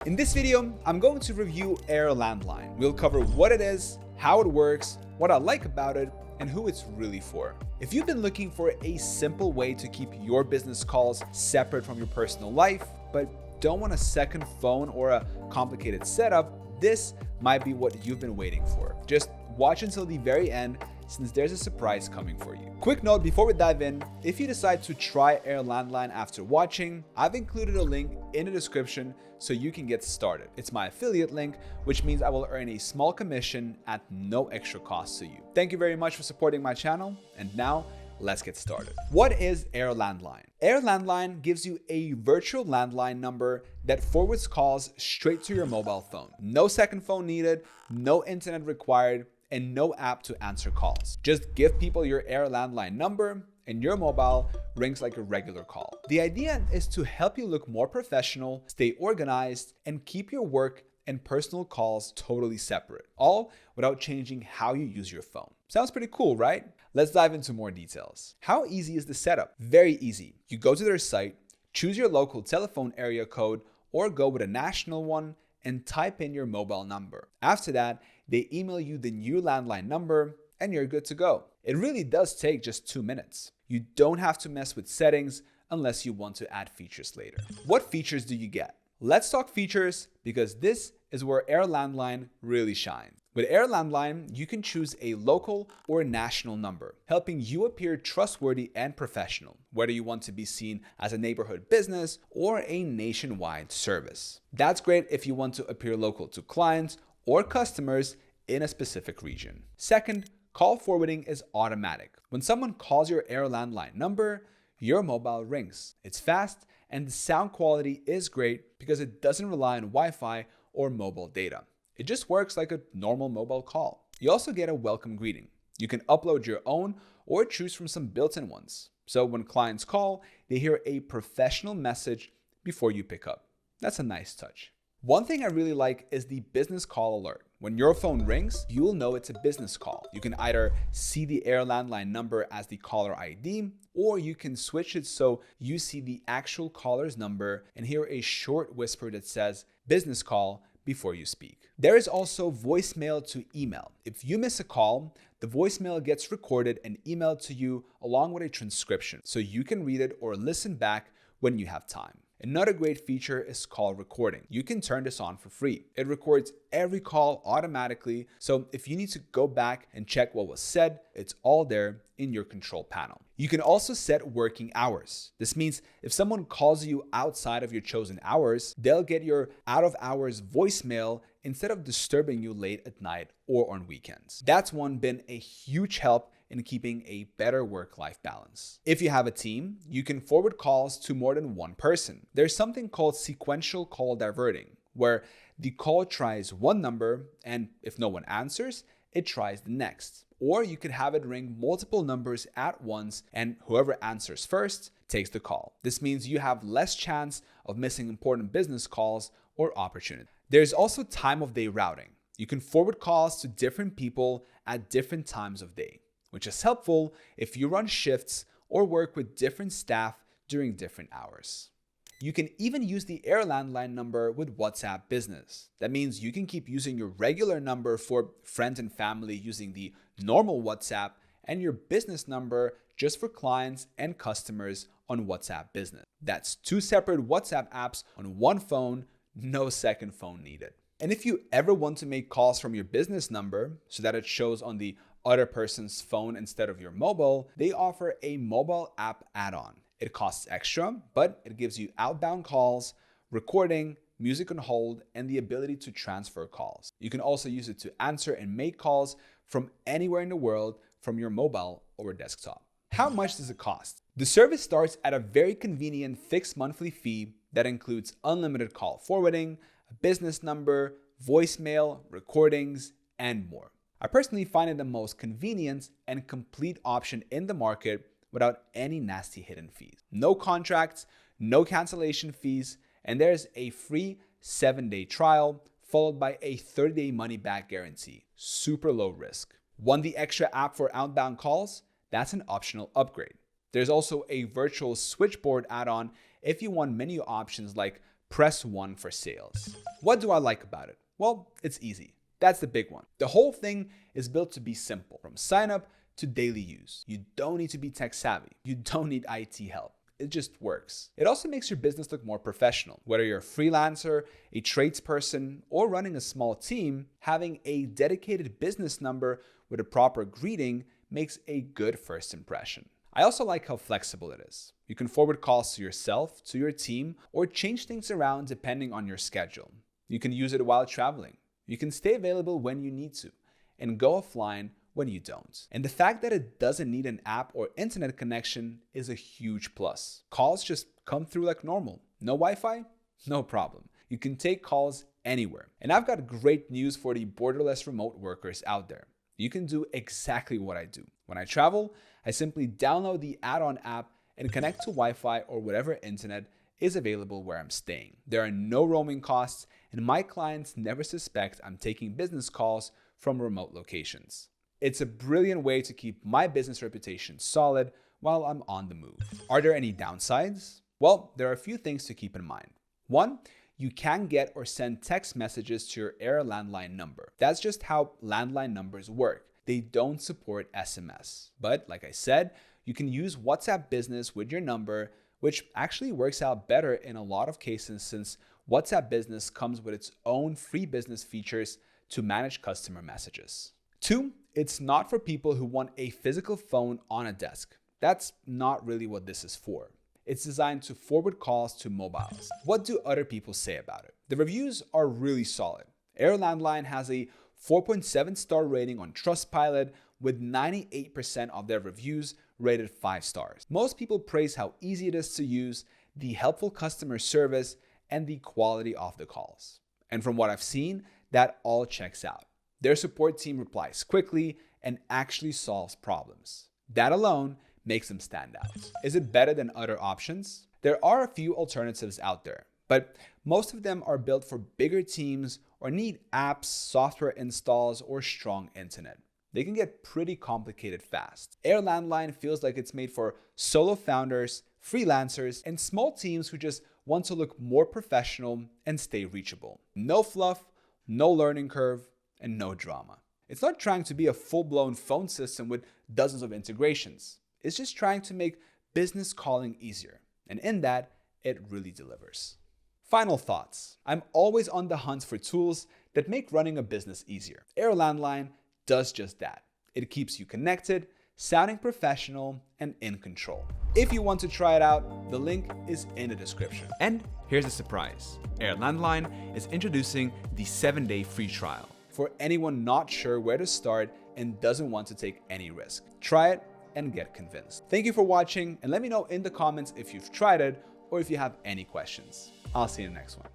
In this video, I'm going to review Air Landline. We'll cover what it is, how it works, what I like about it, and who it's really for. If you've been looking for a simple way to keep your business calls separate from your personal life, but don't want a second phone or a complicated setup, this might be what you've been waiting for. Just watch until the very end, since there's a surprise coming for you. Quick note before we dive in, if you decide to try Air Landline after watching, I've included a link in the description so you can get started. It's my affiliate link, which means I will earn a small commission at no extra cost to you. Thank you very much for supporting my channel, and now let's get started. What is Air Landline? Air Landline gives you a virtual landline number that forwards calls straight to your mobile phone. No second phone needed, no internet required, and no app to answer calls. Just give people your Air Landline number and your mobile rings like a regular call. The idea is to help you look more professional, stay organized, and keep your work and personal calls totally separate, all without changing how you use your phone. Sounds pretty cool, right? Let's dive into more details. How easy is the setup? Very easy. You go to their site, choose your local telephone area code, or go with a national one, and type in your mobile number. After that, they email you the new landline number and you're good to go. It really does take just 2 minutes. You don't have to mess with settings unless you want to add features later. What features do you get? Let's talk features because this is where Air Landline really shines. With Air Landline, you can choose a local or national number, helping you appear trustworthy and professional, whether you want to be seen as a neighborhood business or a nationwide service. That's great if you want to appear local to clients or customers in a specific region. Second, call forwarding is automatic. When someone calls your Air Landline number, your mobile rings. It's fast and the sound quality is great because it doesn't rely on Wi-Fi or mobile data. It just works like a normal mobile call. You also get a welcome greeting. You can upload your own or choose from some built-in ones. So when clients call, they hear a professional message before you pick up. That's a nice touch. One thing I really like is the business call alert. When your phone rings, you'll know it's a business call. You can either see the Air Landline number as the caller ID, or you can switch it so you see the actual caller's number and hear a short whisper that says business call before you speak. There is also voicemail to email. If you miss a call, the voicemail gets recorded and emailed to you along with a transcription, so you can read it or listen back when you have time. Another great feature is call recording. You can turn this on for free. It records every call automatically, so if you need to go back and check what was said, it's all there in your control panel. You can also set working hours. This means if someone calls you outside of your chosen hours, they'll get your out of hours voicemail instead of disturbing you late at night or on weekends. That's been a huge help in keeping a better work-life balance. If you have a team, you can forward calls to more than one person. There's something called sequential call diverting, where the call tries one number, and if no one answers, it tries the next. Or you could have it ring multiple numbers at once, and whoever answers first takes the call. This means you have less chance of missing important business calls or opportunities. There's also time of day routing. You can forward calls to different people at different times of day, which is helpful if you run shifts or work with different staff during different hours. You can even use the Air Landline number with WhatsApp Business. That means you can keep using your regular number for friends and family using the normal WhatsApp and your business number just for clients and customers on WhatsApp Business. That's 2 separate WhatsApp apps on one phone, no second phone needed. And if you ever want to make calls from your business number so that it shows on the other person's phone instead of your mobile, they offer a mobile app add-on. It costs extra, but it gives you outbound calls, recording, music on hold, and the ability to transfer calls. You can also use it to answer and make calls from anywhere in the world from your mobile or desktop. How much does it cost? The service starts at a very convenient fixed monthly fee that includes unlimited call forwarding, a business number, voicemail, recordings, and more. I personally find it the most convenient and complete option in the market without any nasty hidden fees. No contracts, no cancellation fees, and there's a free 7-day trial followed by a 30-day money-back guarantee. Super low risk. Want the extra app for outbound calls? That's an optional upgrade. There's also a virtual switchboard add-on if you want menu options like press 1 for sales. What do I like about it? Well, it's easy. That's the big one. The whole thing is built to be simple, from sign up to daily use. You don't need to be tech savvy. You don't need IT help. It just works. It also makes your business look more professional. Whether you're a freelancer, a tradesperson, or running a small team, having a dedicated business number with a proper greeting makes a good first impression. I also like how flexible it is. You can forward calls to yourself, to your team, or change things around depending on your schedule. You can use it while traveling. You can stay available when you need to, and go offline when you don't. And the fact that it doesn't need an app or internet connection is a huge plus. Calls just come through like normal. No Wi-Fi? No problem. You can take calls anywhere. And I've got great news for the borderless remote workers out there. You can do exactly what I do. When I travel, I simply download the add-on app and connect to Wi-Fi or whatever internet is available where I'm staying. There are no roaming costs, and my clients never suspect I'm taking business calls from remote locations. It's a brilliant way to keep my business reputation solid while I'm on the move. Are there any downsides? Well, there are a few things to keep in mind. One, you can get or send text messages to your Air Landline number. That's just how landline numbers work. They don't support SMS. But like I said, you can use WhatsApp Business with your number, which actually works out better in a lot of cases since WhatsApp Business comes with its own free business features to manage customer messages. Two, it's not for people who want a physical phone on a desk. That's not really what this is for. It's designed to forward calls to mobiles. What do other people say about it? The reviews are really solid. Air Landline has a 4.7 star rating on Trustpilot with 98% of their reviews rated 5 stars. Most people praise how easy it is to use, the helpful customer service, and the quality of the calls. And from what I've seen, that all checks out. Their support team replies quickly and actually solves problems. That alone makes them stand out. Is it better than other options? There are a few alternatives out there, but most of them are built for bigger teams or need apps, software installs, or strong internet. They can get pretty complicated fast. Air Landline feels like it's made for solo founders, freelancers, and small teams who just want to look more professional and stay reachable. No fluff, no learning curve, and no drama. It's not trying to be a full-blown phone system with dozens of integrations. It's just trying to make business calling easier. And in that, it really delivers. Final thoughts. I'm always on the hunt for tools that make running a business easier. Air Landline does just that. It keeps you connected, sounding professional, and in control. If you want to try it out, the link is in the description. And here's a surprise. Air Landline is introducing the 7-day free trial for anyone not sure where to start and doesn't want to take any risk. Try it and get convinced. Thank you for watching, and let me know in the comments if you've tried it or if you have any questions. I'll see you in the next one.